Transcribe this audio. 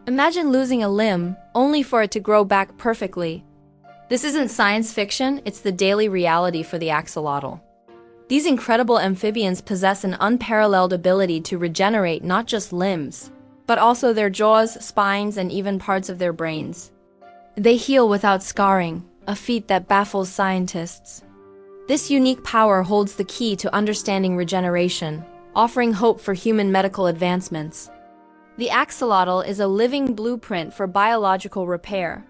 Imagine losing a limb, only for it to grow back perfectly. This isn't science fiction, it's the daily reality for the axolotl. These incredible amphibians possess an unparalleled ability to regenerate not just limbs, but also their jaws, spines, and even parts of their brains. They heal without scarring, a feat that baffles scientists. This unique power holds the key to understanding regeneration, offering hope for human medical advancements. The axolotl is a living blueprint for biological repair,